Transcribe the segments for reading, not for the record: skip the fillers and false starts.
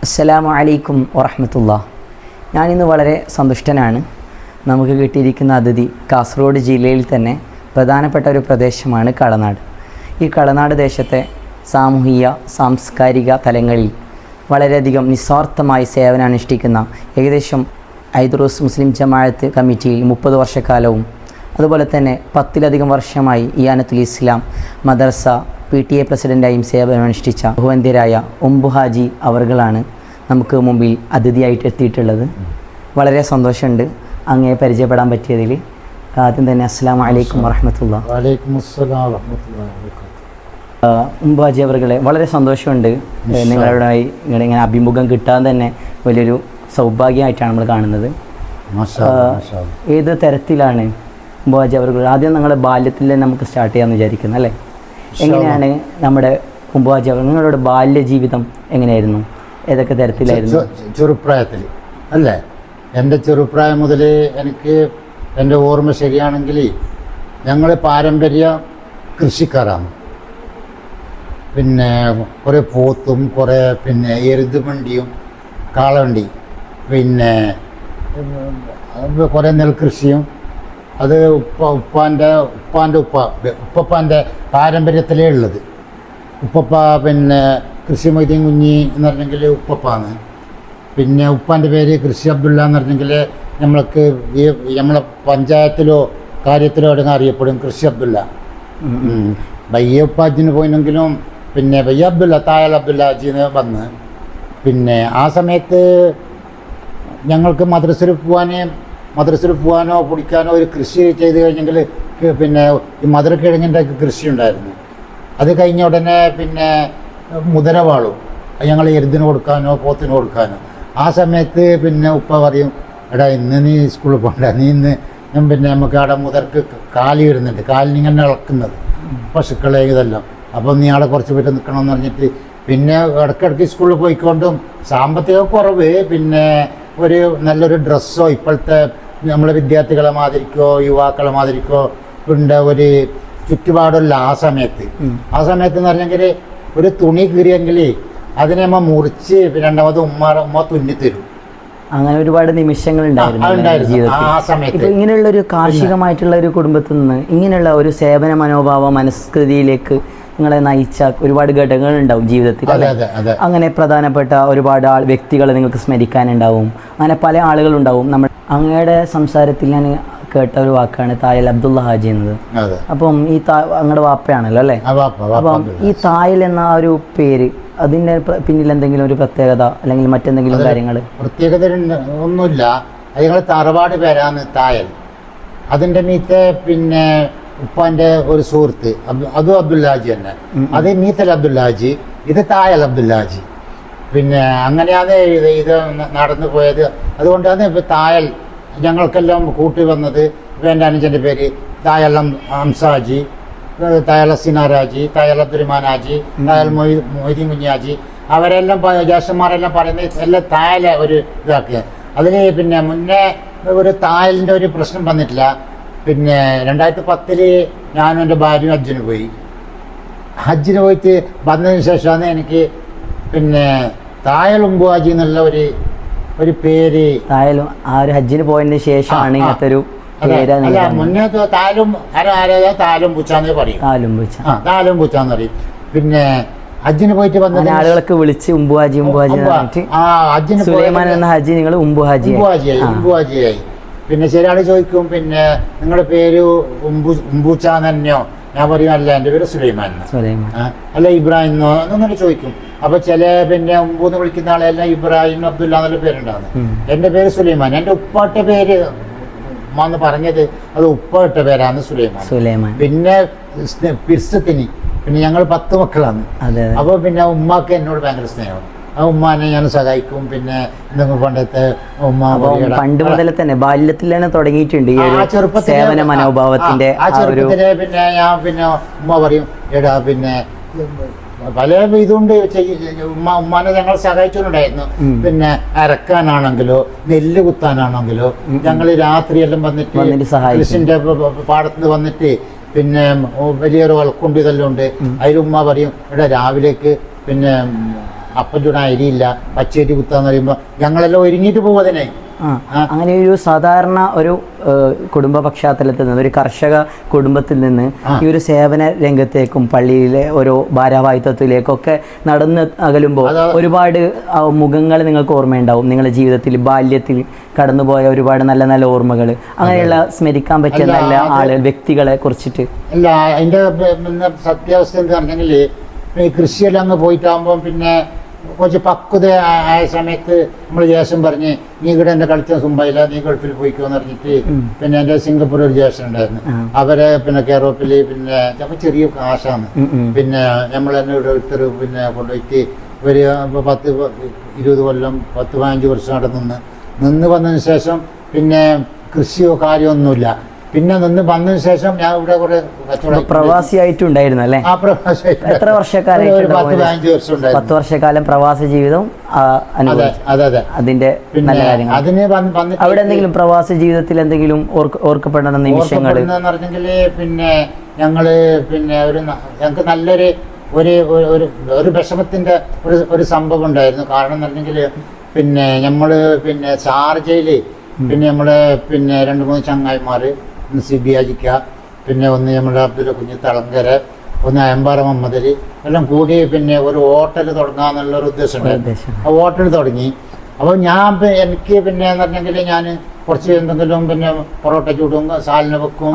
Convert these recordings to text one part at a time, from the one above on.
അസ്സലാമു അലൈക്കും വറഹ്മത്തുള്ളാഹി. ഞാനിന്ന് വളരെ സന്തുഷ്ടനാണ്. നമുക്ക് കിട്ടിയിരിക്കുന്ന അതിഥി കാസർഗോഡ് ജില്ലയിൽ തന്നെ പ്രധാനപ്പെട്ട ഒരു പ്രദേശമാണ് കളനാട്. ഈ കളനാട് ദേശത്തെ സാമൂഹിക സാംസ്കാരിക തലങ്ങളിൽ വളരെയധികം നിസ്വാർത്ഥമായി സേവനമനുഷ്ഠിക്കുന്ന ഏകദേശം ഐദ്രൂസ് മുസ്ലിം ജമാഅത്ത് കമ്മിറ്റിയിൽ 30 വർഷക്കാലവും അതുപോലെ തന്നെ 10-ലധികം വർഷമായി ഇയാനത്തുൽ ഇസ്ലാം മദ്രസ PTA പ്രസിഡൻ്റായും സേവനമനുഷ്ഠിച്ച ബഹുവന്ധ്യരായ ഉംബു ഹാജി അവർകളാണ് നമുക്ക് മുമ്പിൽ അതിഥിയായിട്ട് എത്തിയിട്ടുള്ളത്. വളരെ സന്തോഷമുണ്ട് അങ്ങയെ പരിചയപ്പെടാൻ പറ്റിയതിൽ. ആദ്യം തന്നെ അസ്സലാമു അലൈക്കും വറഹ്മത്തുള്ളാഹി. വഅലൈക്കും അസ്സലാം വറഹ്മത്തുള്ളാഹി വബറകാതുഹു. ഉംബു ഹാജി അവർകളെ വളരെ സന്തോഷമുണ്ട്. നിങ്ങളുമായി ഇങ്ങനെ അഭിമുഖം കിട്ടാൻ തന്നെ വലിയൊരു സൗഭാഗ്യമായിട്ടാണ് നമ്മൾ കാണുന്നത്. ഏത് തരത്തിലാണ് ഉംബു ഹാജി അവർകൾ? ആദ്യം നിങ്ങളുടെ ബാല്യത്തിൽ തന്നെ നമുക്ക് സ്റ്റാർട്ട് ചെയ്യാമെന്ന് വിചാരിക്കുന്നു അല്ലേ? എങ്ങനെയാണ് നമ്മുടെ ഉംബു ഹാജി അവർ, നിങ്ങളുടെ ബാല്യ ജീവിതം എങ്ങനെയായിരുന്നു? ഏതൊക്കെ തരത്തിലായിരുന്നു? ചെറുപ്രായത്തിൽ അല്ലേ? എൻ്റെ ചെറുപ്രായം മുതൽ എനിക്ക് എൻ്റെ ഓർമ്മ ശരിയാണെങ്കിൽ ഞങ്ങൾ പാരമ്പര്യ കൃഷിക്കാരാണ്. പിന്നെ കുറേ പോത്തും കുറേ പിന്നെ എരുതുവണ്ടിയും കാളവണ്ടി പിന്നെ കുറേ നെൽകൃഷിയും അത് ഉപ്പപ്പാൻ്റെ പാരമ്പര്യത്തിലേ ഉള്ളത്. ഉപ്പപ്പ പിന്നെ കൃഷി മൊയ്തീൻ കുഞ്ഞി എന്ന് പറഞ്ഞെങ്കിൽ ഉപ്പപ്പാണ്. പിന്നെ ഉപ്പാൻ്റെ പേര് കൃഷി അബ്ദുള്ള എന്ന് പറഞ്ഞെങ്കിൽ നമ്മൾക്ക് ഈ നമ്മളെ പഞ്ചായത്തിലോ കാര്യത്തിലോ അടങ്ങ് അറിയപ്പെടും കൃഷി അബ്ദുള്ള. ബയ്യ ഉപ്പാജിന് പോയിനെങ്കിലും പിന്നെ ബയ്യ അബ്ദുള്ള തായൽ അബ്ദുള്ള ഹാജിന്ന് വന്ന് പിന്നെ ആ സമയത്ത് ഞങ്ങൾക്ക് മദ്രസയിൽ പോകാനോ പിടിക്കാനോ ഒരു കൃഷി ചെയ്ത് കഴിഞ്ഞെങ്കിൽ പിന്നെ ഈ മധുരക്കിഴങ്ങിൻ്റെ കൃഷി ഉണ്ടായിരുന്നു. അത് കഴിഞ്ഞ ഉടനെ പിന്നെ മുതലവാളും ഞങ്ങൾ എരുതിന് കൊടുക്കാനോ പോത്തിന് കൊടുക്കാനോ. ആ സമയത്ത് പിന്നെ ഉപ്പ പറയും, എടാ ഇന്ന് നീ സ്കൂളിൽ പോകണ്ട, നീ ഇന്ന് പിന്നെ നമുക്ക് അവിടെ മുതർക്ക് കാലി വരുന്നുണ്ട്, കാലിനിങ്ങനെ ഇളക്കുന്നത് പശുക്കളെ ഇതെല്ലാം, അപ്പോൾ നീ അവിടെ കുറച്ച് പേര് നിൽക്കണമെന്ന് പറഞ്ഞിട്ട് പിന്നെ ഇടയ്ക്കിടയ്ക്ക് സ്കൂളിൽ പോയിക്കൊണ്ടും സാമ്പത്തിക കുറവ് പിന്നെ ഒരു നല്ലൊരു ഡ്രസ്സോ ഇപ്പോഴത്തെ നമ്മളെ വിദ്യാർത്ഥികളെ മാതിരിക്കോ യുവാക്കളെ മാതിരിക്കോ ഉണ്ട് ഒരു ചുറ്റുപാടില്ല ആ സമയത്ത് എന്ന് പറഞ്ഞെങ്കിൽ ഒരു തുണി കീറിയെങ്കിൽ അതിനെ അമ്മ മുറിച്ച് രണ്ടാമത് ഉമ്മ തുന്നിത്തരും. അങ്ങനെ ഒരുപാട് നിമിഷങ്ങൾ ഉണ്ടായിരുന്നു ആ സമയത്ത്. ഇങ്ങനെയുള്ള ഒരു കാർഷികമായിട്ടുള്ള ഒരു കുടുംബത്തിൽ നിന്ന് ഇങ്ങനെയുള്ള ഒരു സേവന മനോഭാവ മനസ്കൃതിയിലേക്ക് നിങ്ങളെ നയിച്ച ഒരുപാട് ഘടകങ്ങൾ ഉണ്ടാവും ജീവിതത്തിൽ. അങ്ങനെ പ്രധാനപ്പെട്ട ഒരുപാട് വ്യക്തികളെ നിങ്ങൾക്ക് സ്മരിക്കാനുണ്ടാവും. അങ്ങനെ പല ആളുകളുണ്ടാവും. നമ്മൾ അങ്ങയുടെ സംസാരത്തിൽ ഞാൻ കേട്ട ഒരു വാക്കാണ് തായൽ അബ്ദുള്ള ഹാജി എന്നത്. അപ്പം ഈ അങ്ങയുടെ വാപ്പയാണല്ലോ അല്ലേ? അപ്പം ഈ തായൽ എന്ന ഒരു പേര്, അതിൻ്റെ പിന്നിൽ എന്തെങ്കിലും ഒരു പ്രത്യേകത അല്ലെങ്കിൽ മറ്റെന്തെങ്കിലും കാര്യങ്ങൾ? പ്രത്യേകത ഒന്നുമില്ല. അത് ഞങ്ങൾ തറവാട് പേരാണ് തായൽ. അതിൻ്റെ മീത്തെ പിന്നെ ഉപ്പാൻ്റെ ഒരു സുഹൃത്ത് അതും അബ്ദുള്ള ഹാജി തന്നെ. അത് മീത്തൽ അബ്ദുള്ള ഹാജി, ഇത് തായൽ അബ്ദുള്ള ഹാജി. പിന്നെ അങ്ങനെയാണ് ഇത് നടന്നു പോയത്. അതുകൊണ്ടാണ് ഇപ്പോൾ തായൽ ഞങ്ങൾക്കെല്ലാം കൂട്ടി വന്നത്. എൻ്റെ അനുജൻ്റെ പേര് തായൽ ഹംസാജി, തായൽ സിനാരാജി, തായൽ അബ്ദുറഹ്മാൻ ഹാജി, തായൽ മൊയ്തീൻ കുഞ്ഞി ഹാജി. അവരെല്ലാം ജ്യേഷ്ഠന്മാരെല്ലാം പറയുന്നത് എല്ലാം തായല ഒരു ഇതാക്കുക. അതിന് പിന്നെ മുന്നേ ഒരു തായലിൻ്റെ ഒരു പ്രശ്നം വന്നിട്ടില്ല. പിന്നെ 2010 ഞാനും എൻ്റെ ഭാര്യയും ഹജ്ജിന് പോയിട്ട് വന്നതിന് ശേഷമാണ് എനിക്ക് പിന്നെ തായൽ ഉംബു ഹാജി എന്നുള്ള ഒരു പേര്. തായലും ആ ഒരു ഹജ്ജിന് പോയതിന് ശേഷമാണ് ഇങ്ങനത്തെ ഒരു അല്ല മുന്നേ താലും പൂച്ചാന്ന് പറയും. താലും പൂച്ചാന്ന് പറയും. പിന്നെ ഹജ്ജിന് പോയിട്ട് വന്ന ആളുകളൊക്കെ വിളിച്ച് ഉംബു ഹാജി സുലൈമാൻ എന്ന ഹാജി നിങ്ങൾ ഉംബു ഹാജിയായി. പിന്നെ ചില ആൾ ചോദിക്കും, പിന്നെ നിങ്ങളുടെ പേര് ഉംബൂച്ചാന്ന് തന്നെയോ? ഞാൻ പറയും അല്ല, എൻ്റെ പേര് സുലൈമാൻ. അല്ല ഇബ്രാഹിം എന്നോ എന്നൊക്കെ ചോദിക്കും. അപ്പോൾ ചില പിന്നെ ഉംബൂന്ന് വിളിക്കുന്ന ആളെല്ലാം ഇബ്രാഹിം അബ്ദുല്ല എന്നുള്ള പേരുണ്ടാകുന്നത്. എൻ്റെ പേര് സുലൈമാൻ. എൻ്റെ ഉപ്പാട്ട പേര് എന്ന് പറഞ്ഞത് അത് ഉപ്പാട്ട പേരാണ് സുലൈമാൻ. പിന്നെ പിർസത്തിന് പിന്നെ ഞങ്ങൾ 10 മക്കളാണ്. അപ്പോൾ പിന്നെ ഉമ്മാക്ക് എന്നോട് ഭയങ്കര സ്നേഹം. ആ ഉമ്മാനെ ഞാൻ സഹായിക്കും. പിന്നെ എന്തെങ്കിലും പണ്ടത്തെ പണ്ട് മുതൽ തന്നെ ബാല്യത്തിലാണ് തുടങ്ങിയിട്ടുണ്ട് സേവന മനോഭാവത്തിന്റെ. ആ ചെറുപ്പത്തിലെ പിന്നെ ഞാൻ പിന്നെ ഉമ്മ പറയും, എടാ പിന്നെ പല ഇതുകൊണ്ട് ഉമ്മാനെ ഞങ്ങൾ സഹായിച്ചുകൊണ്ടായിരുന്നു. പിന്നെ അരക്കാനാണെങ്കിലോ നെല്ല് കുത്താനാണെങ്കിലോ ഞങ്ങൾ രാത്രിയെല്ലാം വന്നിട്ട് കൃഷിന്റെ പാടത്ത് വന്നിട്ട് പിന്നെ വലിയൊരു വളക്കൊണ്ട് ഇതെല്ലാം ഉണ്ട്. അതിൽ ഉമ്മ പറയും, ഇവിടെ രാവിലേക്ക് പിന്നെ അപ്പം ചൂടാൻ അരിയില്ല, പച്ചരി കുത്താന്ന് പറയുമ്പോൾ ഞങ്ങളെല്ലാം ഒരുങ്ങിയിട്ട് പോകും അതിനെ. അങ്ങനെ ഒരു സാധാരണ ഒരു കുടുംബ പശ്ചാത്തലത്തിൽ നിന്ന്, ഒരു കർഷക കുടുംബത്തിൽ നിന്ന് ഈ ഒരു സേവന രംഗത്തേക്കും പള്ളിയിലെ ഓരോ ഭാരവാഹിത്വത്തിലേക്കൊക്കെ നടന്ന് അകലുമ്പോൾ ഒരുപാട് മുഖങ്ങൾ നിങ്ങൾക്ക് ഓർമ്മയുണ്ടാവും. നിങ്ങളുടെ ജീവിതത്തിൽ ബാല്യത്തിൽ കടന്നുപോയ ഒരുപാട് നല്ല നല്ല ഓർമ്മകൾ, അങ്ങനെയുള്ള സ്മരിക്കാൻ പറ്റിയ നല്ല ആളുകൾ, വ്യക്തികളെ കുറിച്ചിട്ട്. അല്ല, അതിൻ്റെ സത്യാവസ്ഥ എന്താ പറഞ്ഞെങ്കിൽ കൃഷിയെല്ലാം അങ്ങ് പോയിട്ടാകുമ്പം പിന്നെ കുറച്ച് പക്വത ആയ സമയത്ത് നമ്മൾ ജ്യേഷ്ഠൻ പറഞ്ഞ് നീ ഇവിടെ എൻ്റെ കളിച്ച സുംബൈല, നീ ഗൾഫിൽ പോയിക്കോന്ന് പറഞ്ഞിട്ട് പിന്നെ എൻ്റെ സിംഗപ്പൂർ ഒരു ജ്യേഷ്ഠൻ ഉണ്ടായിരുന്നു. അവരെ പിന്നെ കേരളത്തിൽ പിന്നെ അപ്പം ചെറിയ കാശാണ്. പിന്നെ നമ്മൾ തന്നെ ഇവിടെ ഒരുത്തർ പിന്നെ കൊണ്ടുപോയിട്ട് ഒരു 10-20 കൊല്ലം 10-15 വർഷം അവിടെ നിന്ന് വന്നതിന് ശേഷം പിന്നെ കൃഷിയോ കാര്യമൊന്നുമില്ല. പിന്നെ വന്നതിന് ശേഷം ഞാൻ ഇവിടെ കുറെ കച്ചവടം പ്രവാസിയായിട്ടുണ്ടായിരുന്നു അല്ലേ? എത്ര വർഷക്കാലം? 10-15 വർഷം ഉണ്ടായിരുന്നു. 10 വർഷക്കാലം പ്രവാസ ജീവിതം അതിന്റെ നല്ല കാര്യങ്ങൾ. അവിടെ എന്തെങ്കിലും പ്രവാസ ജീവിതത്തിൽ എന്തെങ്കിലും ഓർക്കപ്പെടുന്ന നിമിഷങ്ങൾ പറഞ്ഞെങ്കിൽ പിന്നെ ഞങ്ങള് പിന്നെ ഞങ്ങൾക്ക് നല്ലൊരു ഒരു വിഷമത്തിന്റെ ഒരു സംഭവം ഉണ്ടായിരുന്നു. കാരണം എന്ന് പറഞ്ഞെങ്കിൽ പിന്നെ നമ്മള് പിന്നെ ഷാർജയില് പിന്നെ നമ്മളെ പിന്നെ 2-3 ചങ്ങായിമാർ, സിബിയാജിക്ക, പിന്നെ ഒന്ന് നമ്മുടെ അബ്ദുൽ കുഞ്ഞ് തളങ്കര, ഒന്ന് അയമ്പാറ മുഹമ്മദ് എല്ലാം കൂടി പിന്നെ ഒരു ഹോട്ടൽ തുടങ്ങാന്നുള്ളൊരു ഉദ്ദേശം ഉണ്ടായിരുന്നു. ആ ഹോട്ടൽ തുടങ്ങി. അപ്പോൾ എനിക്ക് പിന്നെ എന്ന് പറഞ്ഞെങ്കിൽ ഞാൻ കുറച്ച് എന്തെങ്കിലും പിന്നെ പൊറോട്ട ചൂടും സാലിന് വെക്കും,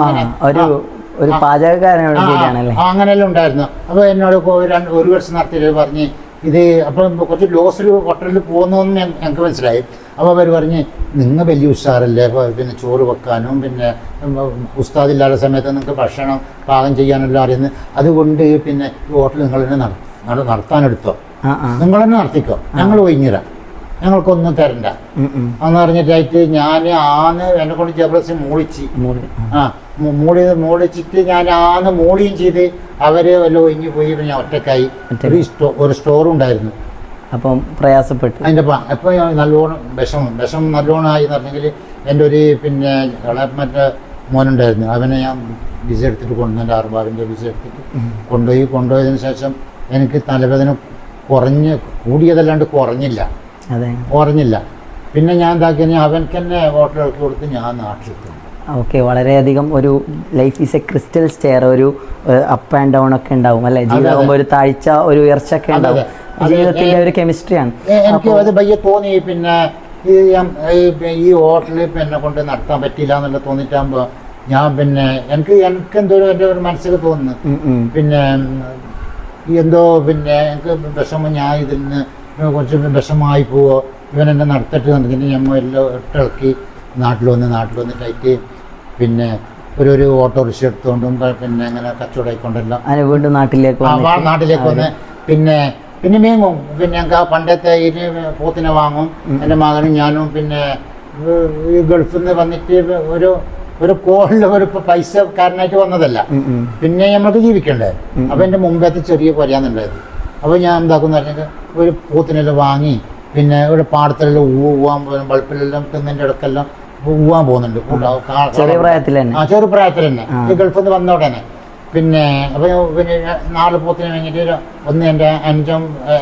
അങ്ങനെയെല്ലാം ഉണ്ടായിരുന്നു. അപ്പോൾ എന്നോട് 1 വർഷം നടത്തിയിട്ട് പറഞ്ഞ് ഇത് അപ്പം കുറച്ച് ലോസിൽ ഹോട്ടലിൽ പോകുന്നതെന്ന് ഞങ്ങൾക്ക് മനസ്സിലായി. അപ്പോൾ അവർ പറഞ്ഞ് നിങ്ങൾ വലിയ ഉഷാറല്ലേ, അപ്പോൾ പിന്നെ ചോറ് വെക്കാനും പിന്നെ ഉസ്താദില്ലാത്ത സമയത്ത് നിങ്ങൾക്ക് ഭക്ഷണം പാകം ചെയ്യാനെല്ലാം അറിയുന്നത്, അതുകൊണ്ട് പിന്നെ ഈ ഹോട്ടൽ നിങ്ങൾ തന്നെ നടത്താനെടുത്തോ, നിങ്ങൾ തന്നെ നടത്തിക്കോ, ഞങ്ങൾ ഒഴിഞ്ഞിരാം, ഞങ്ങൾക്കൊന്നും തരണ്ട എന്ന് പറഞ്ഞിട്ടായിട്ട് ഞാൻ എന്നെ കൊണ്ട് ജബർദസ്തി മൂളിച്ചിട്ട് ഞാൻ മൂളിയും ചെയ്ത് അവര് വല്ല ഒഴിഞ്ഞു പോയി. ഞാൻ ഒറ്റക്കായി. ഒരു സ്റ്റോർ ഉണ്ടായിരുന്നു. അപ്പം പ്രയാസപ്പെട്ടു. അതിൻ്റെ അപ്പോൾ നല്ലോണം വിഷം നല്ലോണം ആയി എന്ന് പറഞ്ഞെങ്കിൽ എൻ്റെ ഒരു പിന്നെ മറ്റേ മോനുണ്ടായിരുന്നു. അവനെ ഞാൻ വിസ എടുത്തിട്ട് കൊണ്ടുവന്നു, അർബാബിൻ്റെ വിസ എടുത്തിട്ട് കൊണ്ടുപോയതിന് ശേഷം എനിക്ക് തലവേദന കൂടിയതല്ലാണ്ട് കുറഞ്ഞില്ല. പിന്നെ ഞാൻ എന്താക്കിയ അവനക്ക് തന്നെ ഹോട്ടലുകൾക്ക് കൊടുത്ത് ഞാൻ നാട്ടിലെത്തും. ഓക്കെ, വളരെയധികം ഒരു life is A crystal stair, ഒരു അപ്പ് ആൻഡ് ഡൗൺ ഒക്കെ ഉണ്ടാവും അല്ലേ? ജീവിതമാകുമ്പോൾ ഒരു താഴ്ച ഒരു ഉയർച്ച ഒക്കെ ഉണ്ടാവും. ജീവിതത്തിന്റെ ഒരു കെമിസ്ട്രിയാണ്. എനിക്ക് അത് ഭയ്യ തോന്നി. പിന്നെ ഈ ഹോട്ടൽ പിന്നെ കൊണ്ട് നടത്താൻ പറ്റില്ല എന്നുള്ള തോന്നിട്ടാകുമ്പോൾ ഞാൻ പിന്നെ എനിക്കെന്തോ എൻ്റെ ഒരു മനസ്സിൽ തോന്നുന്നു. പിന്നെ എന്തോ പിന്നെ എനിക്ക് വിഷമം, ഞാൻ ഇതിൽ നിന്ന് കുറച്ച് വിഷമമായി പോവോ, ഇവൻ എന്നെ നടത്തിട്ട് നടത്തിട്ട് ഞമ്മ എല്ലാം ഇട്ടിളക്കി നാട്ടിൽ വന്നിട്ടായിട്ട് പിന്നെ ഒരു ഓട്ടോറിക്ഷ എടുത്തുകൊണ്ടും പിന്നെ അങ്ങനെ കച്ചവടമായിക്കൊണ്ടെല്ലാം വീണ്ടും നാട്ടിലേക്ക് വന്ന് പിന്നെ മേങ്ങും. പിന്നെ ഞങ്ങൾക്ക് ആ പണ്ടത്തെ പോത്തിനെ വാങ്ങും. എൻ്റെ മകനും ഞാനും പിന്നെ ഈ ഗൾഫിൽ നിന്ന് വന്നിട്ട് ഒരു കോളിൽ ഒരു പൈസക്കാരനായിട്ട് വന്നതല്ല, പിന്നെ നമ്മൾക്ക് ജീവിക്കണ്ടേ. അപ്പം എൻ്റെ മുമ്പത്തെ ചെറിയ പറയാന്നുണ്ടായത്. അപ്പോൾ ഞാൻ എന്താക്കുമെന്ന് പറഞ്ഞാൽ ഒരു പോത്തിനെല്ലാം വാങ്ങി പിന്നെ ഇവിടെ പാടത്തെല്ലാം ഊവാൻ പോകും, ബൾപ്പിലെല്ലാം തെങ്ങിൻ്റെ ഇടക്കെല്ലാം ഊവാൻ പോകുന്നുണ്ട്. ചെറിയ പ്രായത്തിൽ തന്നെ ഈ ഗൾഫിൽ നിന്ന് വന്ന ഉടനെ പിന്നെ അപ്പോൾ പിന്നെ 4 പോത്തിനെ വാങ്ങിയിട്ട് ഒന്ന്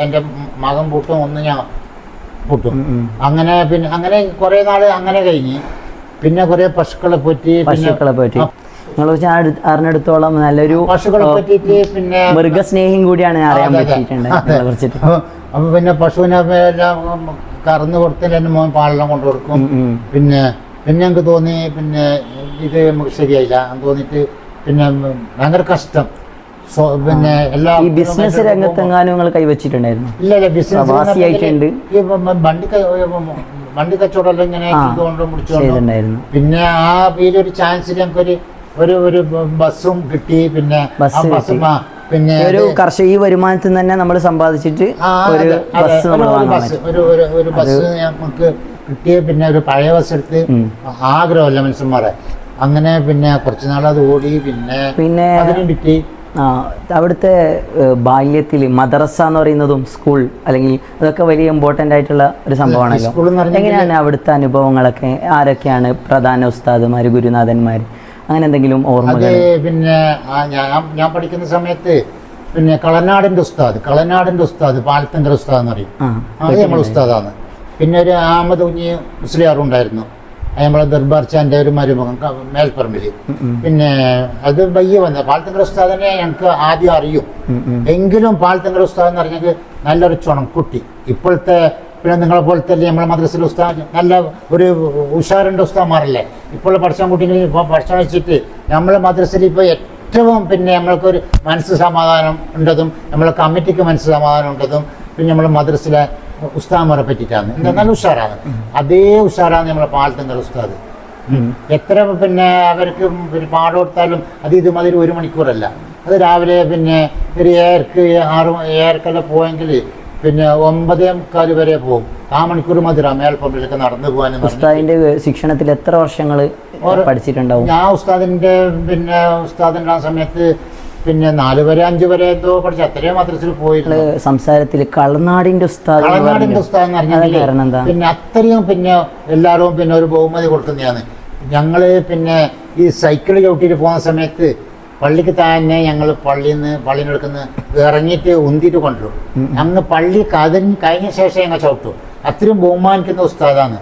എൻ്റെ മകൻ പൂട്ടും, ഒന്ന് ഞാൻ പൂട്ടും. അങ്ങനെ കുറേ നാൾ അങ്ങനെ കഴിഞ്ഞ് പിന്നെ കുറേ പശുക്കളെ പറ്റി അറിഞ്ഞെടുത്തോളം നല്ലൊരു പശുക്കളെ പറ്റിയിട്ട് പിന്നെ മൃഗസ്നേഹിയും കൂടിയാണ് അറിയാൻ പറ്റിയിട്ടുണ്ട്. അപ്പൊ പിന്നെ പശുവിനെ എല്ലാം കറന്ന് കൊടുത്തില്ല, എൻ്റെ മോൻ പാലെല്ലാം കൊണ്ടു കൊടുക്കും. പിന്നെ ഞങ്ങൾക്ക് തോന്നി പിന്നെ ഇത് നമുക്ക് ശരിയായില്ല എന്ന് തോന്നിയിട്ട് പിന്നെ ഭയങ്കര കഷ്ടം. പിന്നെ എല്ലാ ബിസിനസ് രംഗത്തെങ്ങാനും നിങ്ങൾ കൈവച്ചിട്ടുണ്ടായിരുന്നു? ഇല്ല, ബിസിനസ് വണ്ടി കച്ചവടം ഇങ്ങനെ ചെയ്തുകൊണ്ടായിരുന്നു. പിന്നെ ആ ഒരു ചാൻസിൽ ഞങ്ങൾക്കൊരു ഒരു ബസ്സും കിട്ടി. പിന്നെ പിന്നെ ഒരു കർഷക ഈ വരുമാനത്തിൽ തന്നെ നമ്മൾ സമ്പാദിച്ചിട്ട് ഒരു ബസ് നമുക്ക് കിട്ടിയ പിന്നെ ഒരു പഴയ ബസ് എടുത്ത് ആഗ്രഹമല്ല മനുഷ്യന്മാരെ. അങ്ങനെ പിന്നെ കുറച്ച് നാൾ അത് ഓടി. പിന്നെ അതിനും കിട്ടി. അവിടുത്തെ ബാല്യത്തിൽ മദ്രസ എന്ന് പറയുന്നതും സ്കൂൾ അല്ലെങ്കിൽ അതൊക്കെ വലിയ ഇമ്പോർട്ടൻ്റ് ആയിട്ടുള്ള ഒരു സംഭവമാണല്ലോ. എങ്ങനെയാണ് അവിടുത്തെ അനുഭവങ്ങളൊക്കെ? ആരൊക്കെയാണ് പ്രധാന ഉസ്താദുമാർ, ഗുരുനാഥന്മാർ, അങ്ങനെ എന്തെങ്കിലും ഓർമ്മകൾ? പിന്നെ ഞാൻ പഠിക്കുന്ന സമയത്ത് പിന്നെ കളനാടിൻ്റെ ഉസ്താദ് പാലത്തങ്കര ഉസ്താദ് എന്ന് പറയും. അത് നമ്മളെ ഉസ്താദാണ്. പിന്നെ ഒരു അഹമ്മദ് കുഞ്ഞി മുസ്ലിയാറുണ്ടായിരുന്നു, നമ്മളെ ദർബാർ ചാൻ്റെ ഒരു മരുമകൻ മേൽപ്പറമ്പിൽ. പിന്നെ അത് ബയ്യ വന്ന പാലത്തങ്കര ഉസ്താദിനെ ഞങ്ങൾക്ക് ആദ്യം അറിയും. എങ്കിലും പാലത്തങ്കര ഉസ്താദ് എന്ന് പറഞ്ഞെങ്കിൽ നല്ലൊരു ചുണക്കുട്ടി. ഇപ്പോഴത്തെ പിന്നെ നിങ്ങളെ പോലത്തെ നമ്മളെ മദ്രസയിലെ ഉസ്താദ് നല്ല ഒരു ഉഷാറിൻ്റെ ഉസ്താദ്മാരല്ലേ ഇപ്പോൾ പഠിച്ചാൻ കുട്ടികൾ. ഇപ്പോൾ പഠിച്ചാൻ വെച്ചിട്ട് നമ്മളെ മദ്രസയിൽ ഇപ്പോൾ ഏറ്റവും പിന്നെ നമ്മൾക്കൊരു മനസ്സ് സമാധാനം ഉണ്ടതും നമ്മളെ കമ്മിറ്റിക്ക് മനസ്സ് സമാധാനം ഉണ്ടതും പിന്നെ നമ്മളെ മദ്രസയിലെ ഉസ്താദ്മാരെ പറ്റിയിട്ടാണ്. എന്താ നല്ല ഉഷാറാണ്. അതേ ഉഷാറാണ് നമ്മളെ പാലത്തങ്കര ഉസ്താദ്. എത്ര പിന്നെ അവർക്ക് പിന്നെ പാഠം കൊടുത്താലും അത് ഇതുമാതിരി 1 മണിക്കൂറല്ല. അത് രാവിലെ പിന്നെ ഒരു 7:30 പോയെങ്കിൽ പിന്നെ 9:45 വരെ പോകും. ആ മണിക്കൂർ മധുര മേൽപ്പമ്പിലൊക്കെ നടന്നു പോകാൻ. ഉസ്താദിന്റെ ശിക്ഷണത്തിൽ എത്ര വർഷങ്ങൾ പഠിച്ചിട്ടുണ്ടാവും? ഞാൻ ഉസ്താദിന്റെ ആ സമയത്ത് പിന്നെ 4 വരെ 5 വരെ എന്തോ പഠിച്ചു. അത്രയും മദ്രസയിൽ പോയിട്ട് സംസാരത്തിൽ കളനാടിന്റെ ഉസ്താദ് എന്ന് പറഞ്ഞാൽ പിന്നെ അത്രയും പിന്നെ എല്ലാവരും പിന്നെ ഒരു ബഹുമതി കൊടുക്കുന്നതാണ്. ഞങ്ങള് പിന്നെ ഈ സൈക്കിൾ ചവിട്ടിയിട്ട് പോകുന്ന സമയത്ത് പള്ളിക്ക് തന്നെ ഞങ്ങൾ പള്ളിനെടുക്കുന്ന ഇറങ്ങിയിട്ട് ഉന്തിയിട്ട് കൊണ്ടുവരും. അങ്ങ് പള്ളി കഴിഞ്ഞ ശേഷം ഞങ്ങൾ ചവിട്ടും. അത്രയും ബഹുമാനിക്കുന്ന ഉസ്താദാണ്.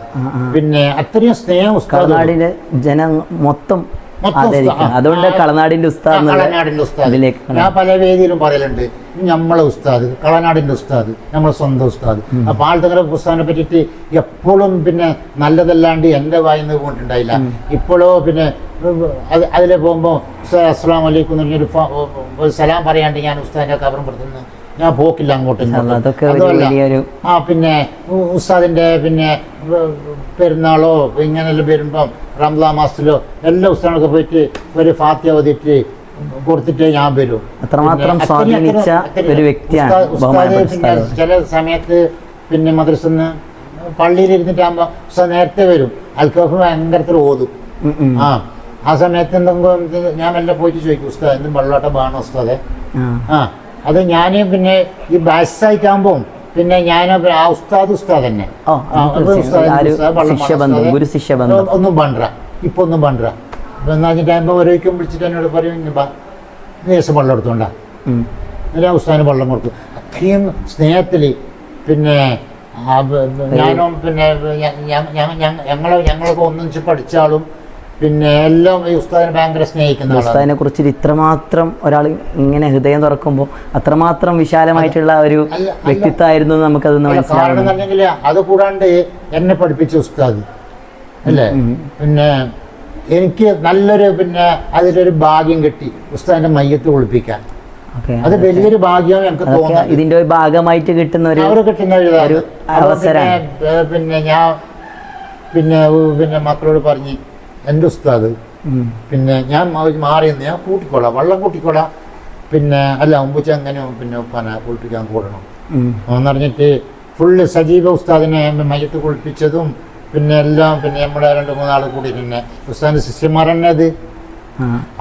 പിന്നെ അത്രയും സ്നേഹം ഉസ്താദ്. ജനം മൊത്തം അതുകൊണ്ട് കളനാടിന്റെ ഉസ്താദ്. ഞാൻ പല വേദിയിലും പറയലുണ്ട്, നമ്മളെ ഉസ്താദ് കളനാടിന്റെ ഉസ്താദ്, നമ്മളെ സ്വന്തം ഉസ്താദ്. ആ പാലത്തങ്കര ഉസ്താദിനെ പറ്റിയിട്ട് എപ്പോഴും പിന്നെ നല്ലതല്ലാണ്ട് എൻ്റെ വായിന്ന് പോയിട്ടുണ്ടായില്ല. ഇപ്പോഴോ പിന്നെ അതിലെ പോകുമ്പോൾ ഉസ്താദ് അസ്സലാമു അലൈക്കും എന്ന് പറഞ്ഞൊരു സലാം പറയാണ്ട് ഞാൻ ഉസ്താദിന്റെ കബറും പുറത്തുനിന്ന് ഞാൻ പോക്കില്ല അങ്ങോട്ട്. പിന്നെ ഉസ്താദിന്റെ പിന്നെ പെരുന്നാളോ ഇങ്ങനെല്ലാം വരുമ്പം റംസാൻ മാസത്തിലോ എല്ലാ ഉസ്താദൊക്കെ പോയിട്ട് ഒരു ഫാത്തിഹ ഓതിയിട്ട് കൊടുത്തിട്ട് ഞാൻ വരും. ചില സമയത്ത് പിന്നെ മദ്രസന്ന് പള്ളിയിലിരുന്നിട്ടാകുമ്പോൾ ഉസ്താദ് നേരത്തെ വരും. അൽക്കഫ് ഭയങ്കരത്തിൽ ഓതും. ആ സമയത്ത് എന്തെങ്കിലും ഞാൻ എല്ലാം പോയിട്ട് ചോദിക്കും, ഉസ്താദ് എന്തും വെള്ളോട്ടം വേണം ഉസ്താദെ. അത് ഞാൻ പിന്നെ ഈ ബാസായിട്ടാകുമ്പോൾ പിന്നെ ഞാൻ ആ ഉസ്താദ് തന്നെ ഒന്നും പണ്ട ഇപ്പൊ ഒന്നും പണ്ട. എന്നാ ഓരോക്കും വിളിച്ചിട്ട് എന്നോട് പറയും, ദിവസം വെള്ളം എടുത്തോണ്ടാ ഞാൻ ഉസ്താദിന് വെള്ളം കൊടുക്കും. അത്രയും സ്നേഹത്തിൽ പിന്നെ ഞാനും പിന്നെ ഞങ്ങളൊക്കെ ഒന്നിച്ച് പഠിച്ചാലും പിന്നെ എല്ലാം ഈ ഉസ്താദിനെ ഭയങ്കര സ്നേഹിക്കുന്ന ഉസ്താദിനെ കുറിച്ച് ഇത്രമാത്രം ഒരാൾ ഇങ്ങനെ ഹൃദയം തുറക്കുമ്പോൾ അത്രമാത്രം വിശാലമായിട്ടുള്ള ഒരു വ്യക്തിത്വമായിരുന്നു നമുക്കത് മനസ്സിലാവുന്നത്. അത് കൂടാണ്ട് എന്നെ പഠിപ്പിച്ച ഉസ്താദ് അല്ലേ. പിന്നെ എനിക്ക് നല്ലൊരു പിന്നെ അതിലൊരു ഭാഗ്യം കിട്ടി ഉസ്താദിന്റെ മയ്യത്ത് കുളിപ്പിക്കാൻ. അത് വലിയൊരു ഭാഗ്യം എനിക്ക് തോന്നുന്നു. ഇതിന്റെ ഒരു ഭാഗമായിട്ട് കിട്ടുന്ന ഒരു അവസരം. പിന്നെ ഞാൻ പിന്നെ മക്കളോട് പറഞ്ഞ് എൻ്റെ ഉസ്താദ് പിന്നെ ഞാൻ മാറിയെന്ന് ഞാൻ കൂട്ടിക്കോളാം, വെള്ളം കൂട്ടിക്കോളാം. പിന്നെ അല്ല ഉമ്പുച്ച എങ്ങനെ പിന്നെ ഉപ്പാനെ കുളിപ്പിക്കാൻ കൂടണം എന്ന് പറഞ്ഞിട്ട് ഫുള്ള് സജീവ ഉസ്താദിനെ മയ്യത്ത് കുളിപ്പിച്ചതും പിന്നെ എല്ലാം പിന്നെ നമ്മുടെ 2-3 ആൾ കൂടി പിന്നെ ഉസ്താദിന്റെ ശിഷ്യന്മാർ തന്നെ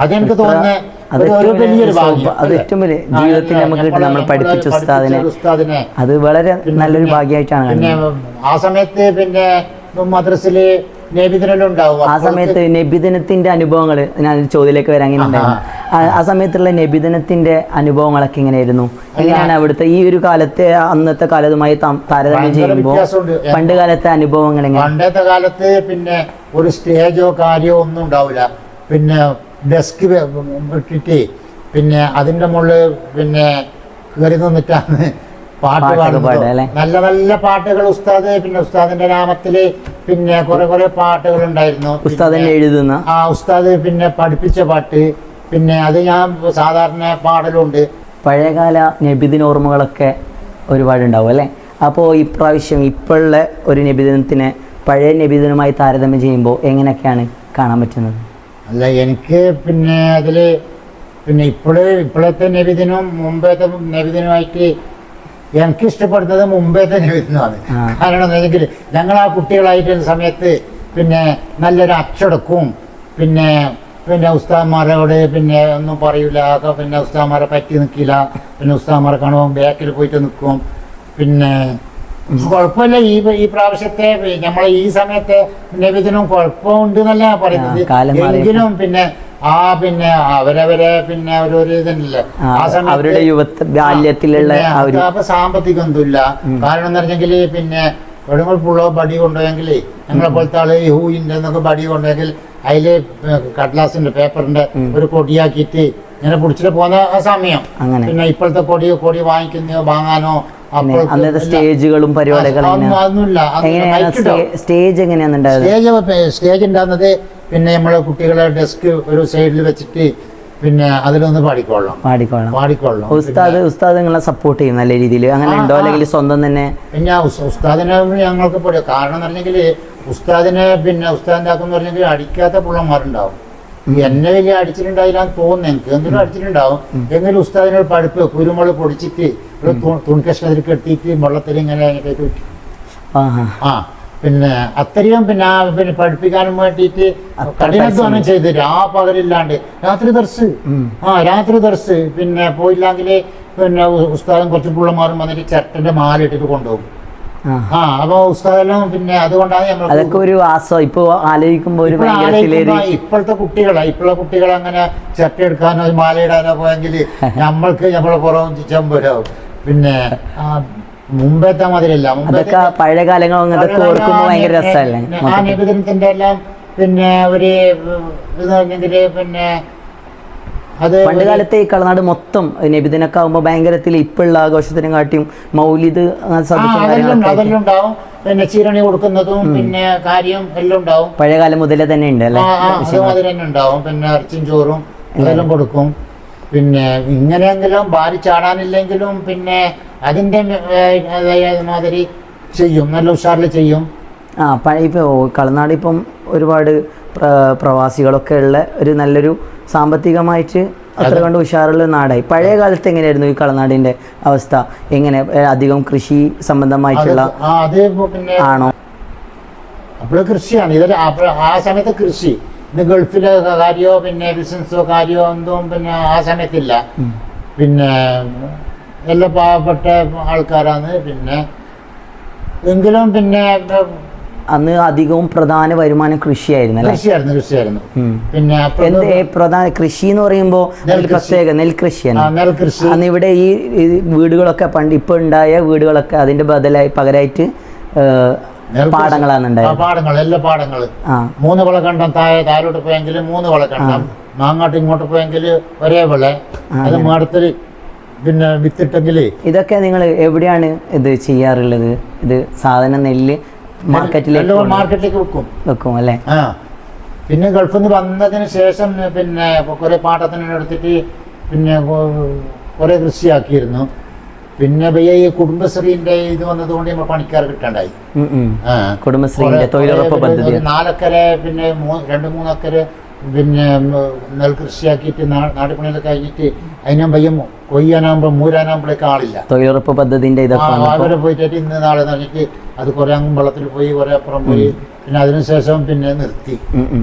അതെനിക്ക് തോന്നുന്നത് ഒരു വലിയൊരു ഭാഗ്യം. അത് ഏറ്റവും വലിയ ജീവിതത്തിൽ നമുക്ക് നമ്മൾ പഠിപ്പിച്ച ഉസ്താദിനെ അത് വളരെ നല്ലൊരു ഭാഗ്യമായിട്ടാണ്. പിന്നെ ആ സമയത്ത് പിന്നെ മദ്രസില് നബിദിനം ആ സമയത്ത് നബിദിനത്തിന്റെ അനുഭവങ്ങൾ ഞാൻ ചോദ്യത്തിലേക്ക് വരാൻ ഇങ്ങനെ ഉണ്ടായിരുന്നു. ആ സമയത്തുള്ള നബിദിനത്തിന്റെ അനുഭവങ്ങളൊക്കെ എങ്ങനെയായിരുന്നു? എങ്ങനെയാണ് അവിടുത്തെ ഈ ഒരു കാലത്തെ അന്നത്തെ കാലത്തുമായി താരതമ്യം ചെയ്യുമ്പോൾ പണ്ട് കാലത്തെ അനുഭവങ്ങൾ എങ്ങനെ? പണ്ടത്തെ കാലത്ത് പിന്നെ ഒരു സ്റ്റേജോ കാര്യമോ ഒന്നും ഉണ്ടാവില്ല. പിന്നെ ഡെസ്ക് ഇട്ടിട്ട് പിന്നെ അതിൻ്റെ മുകളിൽ പിന്നെ കയറി നിന്നിട്ടാണ് പാട്ട് പാടുന്നത്. നല്ല നല്ല പാട്ടുകൾ ഉസ്താദ് പിന്നെ ഉസ്താദിന്റെ നാമത്തില് പിന്നെ കുറെ പാട്ടുകൾ ഉണ്ടായിരുന്നു. എഴുതുന്ന ഉസ്താദ് പിന്നെ പഠിപ്പിച്ച പാട്ട് പിന്നെ അത് ഞാൻ സാധാരണ പാടലുണ്ട്. പഴയകാല നബിദിന ഓർമ്മകളൊക്കെ ഒരുപാടുണ്ടാവും അല്ലേ? അപ്പോൾ ഇപ്രാവശ്യം ഇപ്പോഴുള്ള ഒരു നബിദിനത്തിനെ പഴയ നബിദിനമായി താരതമ്യം ചെയ്യുമ്പോൾ എങ്ങനെയൊക്കെയാണ് കാണാൻ പറ്റുന്നത്? അല്ല എനിക്ക് പിന്നെ അതില് പിന്നെ ഇപ്പോഴത്തെ നബിദിനവും മുമ്പത്തെ നബിദിനമായിട്ട് എനിക്ക് ഇഷ്ടപ്പെടുന്നത് മുമ്പത്തെ നബിദിനമാണ്. കാരണം എന്താണെന്നെങ്കിൽ ഞങ്ങൾ ആ കുട്ടികളായിട്ടുള്ള സമയത്ത് പിന്നെ നല്ലൊരു അച്ചടക്കവും പിന്നെ ഉസ്താദ്മാരോട് പിന്നെ ഒന്നും പറയൂല. പിന്നെ ഉസ്താദ്മാരെ പറ്റി നിൽക്കില്ല. പിന്നെ ഉസ്താദ്മാരെ കാണുമ്പോൾ ബാക്കിൽ പോയിട്ട് നിൽക്കും. പിന്നെ കുഴപ്പമില്ല. ഈ പ്രാവശ്യത്തെ നമ്മളെ ഈ സമയത്തെ നബിദിനം കുഴപ്പമുണ്ട് എന്നല്ല പറയുന്നത്. എങ്കിലും പിന്നെ ആ പിന്നെ അവരവരെ പിന്നെ ഓരോരോ ഇതല്ലേ ആ സമയത്ത് അവരുടെ ബാല്യത്തിലുള്ള ആ ഒരു അപ്പൊ സാമ്പത്തികം ഒന്നുമില്ല. കാരണം എന്ന് പറഞ്ഞെങ്കിൽ പിന്നെ എവിടെങ്ങൾ പുള്ളോ ബടി കൊണ്ടുപോയെങ്കിൽ ഞങ്ങളെ പോലത്തെ ആള് ഹൂയിന്റെ എന്നൊക്കെ ബടി കൊണ്ടുപോയെങ്കിൽ അതില് കടലാസിന്റെ പേപ്പറിന്റെ ഒരു കൊടിയാക്കിയിട്ട് ഇങ്ങനെ പിടിച്ചിട്ട് പോകുന്ന ആ സമയം. പിന്നെ ഇപ്പോഴത്തെ കൊടി വാങ്ങിക്കുന്നോ വാങ്ങാനോ അന്നത്തെ സ്റ്റേജുകളും പരിപാടികളും സ്റ്റേജ് എങ്ങനെയാണെന്നുണ്ടായത്? സ്റ്റേജ് ഉണ്ടാകുന്നത് പിന്നെ നമ്മളെ കുട്ടികളെ ഡെസ്ക് ഒരു സൈഡിൽ വെച്ചിട്ട് പിന്നെ അതിലൊന്ന് പാടിക്കൊള്ളാം. ഉസ്താദ് നിങ്ങളെ സപ്പോർട്ട് ചെയ്യും നല്ല രീതിയിൽ, അങ്ങനെ ഉണ്ടോ അല്ലെങ്കിൽ സ്വന്തം തന്നെ? പിന്നെ ഉസ്താദിനെ ഞങ്ങൾക്ക് പഠിക്കും. കാരണം എന്ന് പറഞ്ഞെങ്കിൽ ഉസ്താദിനെ പിന്നെ ഉസ്താദിന്റെ ആക്കെന്ന് പറഞ്ഞെങ്കിൽ അടിക്കാത്ത പിള്ളമാരുണ്ടാവും. എന്നെ വലിയ അടിച്ചിട്ടുണ്ടായില്ലാന്ന് തോന്നുന്നു എനിക്ക്, എന്തെങ്കിലും അടിച്ചിട്ടുണ്ടാവും. എങ്കിലും ഉസ്താദിനോട് പഠിപ്പ് കുരുമുളക് പൊടിച്ചിട്ട് ഒരു തുണിക്കഷ്ണത്തിൽ കെട്ടിയിട്ട് വെള്ളത്തിൽ ഇങ്ങനെ ആ പിന്നെ അത്രയും പിന്നെ പഠിപ്പിക്കാനും വേണ്ടിയിട്ട് കഠിനാധ്വാനം ചെയ്ത് പകലില്ലാണ്ട് രാത്രി ദർസ് പിന്നെ പോയില്ലെങ്കിൽ പിന്നെ ഉസ്താദും കുറച്ച് പിള്ളമാരും വന്നിട്ട് ചിരട്ടന്റെ മാലിട്ടിട്ട് കൊണ്ടുപോകും. അപ്പൊ ഉസ്താദെല്ലാം പിന്നെ അതുകൊണ്ടാണ് അതൊക്കെ ഒരു ഇപ്പൊ ആലോചിക്കുമ്പോ ഇപ്പോഴത്തെ കുട്ടികളെ അങ്ങനെ ചിരട്ട എടുക്കാനോ മാലയിടാനോ പോയെങ്കിൽ നമ്മൾക്ക് നമ്മളെ പുറവും ചെമ്പരാവും. പിന്നെ മുമ്പത്തെ മാതിരിയല്ല. പഴയ കാലങ്ങൾ ഭയങ്കര രസമല്ലേ ആ നിബിധനത്തിന്റെ എല്ലാം പിന്നെ ഒരു ഇത് പറഞ്ഞെങ്കില് പിന്നെ അത് പണ്ട് കാലത്തെ ഈ കളനാട് മൊത്തം നബിദിനൊക്കെ ആകുമ്പോ ഭയങ്കരത്തിൽ ഇപ്പോഴുള്ള ആഘോഷത്തിനും കാട്ടിയും മൗലിദ് അതെല്ലാം ഉണ്ടാവും. പിന്നെ ചീരണി കൊടുക്കുന്നതും പിന്നെ കാര്യം എല്ലാം ഉണ്ടാവും. പഴയ കാലം മുതലേ തന്നെ ഉണ്ട് അല്ലേ? അതുമാതിരി തന്നെ ഉണ്ടാവും. പിന്നെ ഇറച്ചിയും ചോറും അതെല്ലാം കൊടുക്കും. പിന്നെ ഇങ്ങനെയെങ്കിലും ഭാരി ചാടാനില്ലെങ്കിലും പിന്നെ അതിൻ്റെ മാതിരി ചെയ്യും, നല്ല ഉഷാറിൽ ചെയ്യും. ഇപ്പോൾ കളനാട് ഇപ്പം ഒരുപാട് പ്രവാസികളൊക്കെ ഉള്ള ഒരു നല്ലൊരു സാമ്പത്തികമായിട്ട് അത്ര കൊണ്ട് ഉഷാറുള്ള നാടായി. പഴയ കാലത്ത് എങ്ങനെയായിരുന്നു ഈ കളനാടിന്റെ അവസ്ഥ? എങ്ങനെ അധികം കൃഷി സംബന്ധമായിട്ടുള്ള ആണോ? അപ്പോൾ കൃഷിയാണ് ഇതിൽ ആ സമയത്ത് കൃഷി. ഇന്ന് ഗൾഫിലെ കാര്യമോ പിന്നെ ബിസിനസ്സോ കാര്യമോ ഒന്നും പിന്നെ ആ സമയത്തില്ല. പിന്നെ എല്ലാ പാവപ്പെട്ട ആൾക്കാരാണ്. പിന്നെ എങ്കിലും പിന്നെ അന്ന് അധികവും പ്രധാന വരുമാനം കൃഷിയായിരുന്നു. പിന്നെ പ്രധാന കൃഷി എന്ന് പറയുമ്പോൾ പ്രത്യേക നെൽകൃഷിയാണ്. അന്ന് ഇവിടെ ഈ വീടുകളൊക്കെ പണ്ട് ഇപ്പൊ ഉണ്ടായ വീടുകളൊക്കെ അതിന്റെ പകരമായിട്ട് പാടങ്ങളാണ് പാടങ്ങൾ, എല്ലാ പാടങ്ങൾ 3 വിളക്കണ്ടം താഴോട്ട് പോയെങ്കിൽ 3 വിളക്കണ്ടം, അങ്ങോട്ട് ഇങ്ങോട്ട് പോയെങ്കിൽ ഒരേ വിള. അത് മാടത്തിൽ പിന്നെ വിത്തിട്ടെങ്കിൽ ഇതൊക്കെ നിങ്ങൾ എവിടെയാണ് ഇത് ചെയ്യാറുള്ളത്? ഇത് സാധനം നെല്ല് മാർക്കറ്റിലേക്ക് വെക്കും അല്ലേ? പിന്നെ ഗൾഫിൽ നിന്ന് വന്നതിന് ശേഷം പിന്നെ കുറെ പാട്ടത്തിന് എടുത്തിട്ട് പിന്നെ കുറെ കൃഷിയാക്കിയിരുന്നു. പിന്നെ ഈ കുടുംബശ്രീന്റെ ഇത് വന്നതുകൊണ്ട് നമ്മൾ പണിക്കാർ കിട്ടണ്ടായി. കുടുംബശ്രീ 4 ഏക്കറ് പിന്നെ 2-3 ഏക്കറ് പിന്നെ നെൽകൃഷിയാക്കിയിട്ട് നാട്ടുപണിയൊക്കെ കഴിഞ്ഞിട്ട് അതിനും പയ്യം കൊയ്യാനാകുമ്പോൾ മൂരാനാകുമ്പോഴേക്ക് ആളില്ല. തൊഴിലുറപ്പ് പദ്ധതിന്റെ അവരെ പോയിട്ട് ഇന്ന് നാളെ പറഞ്ഞിട്ട് അത് കുറെ അങ്ങും വെള്ളത്തിൽ പോയി കുറെ അപ്പുറം പോയി. പിന്നെ അതിനുശേഷം പിന്നെ നിർത്തി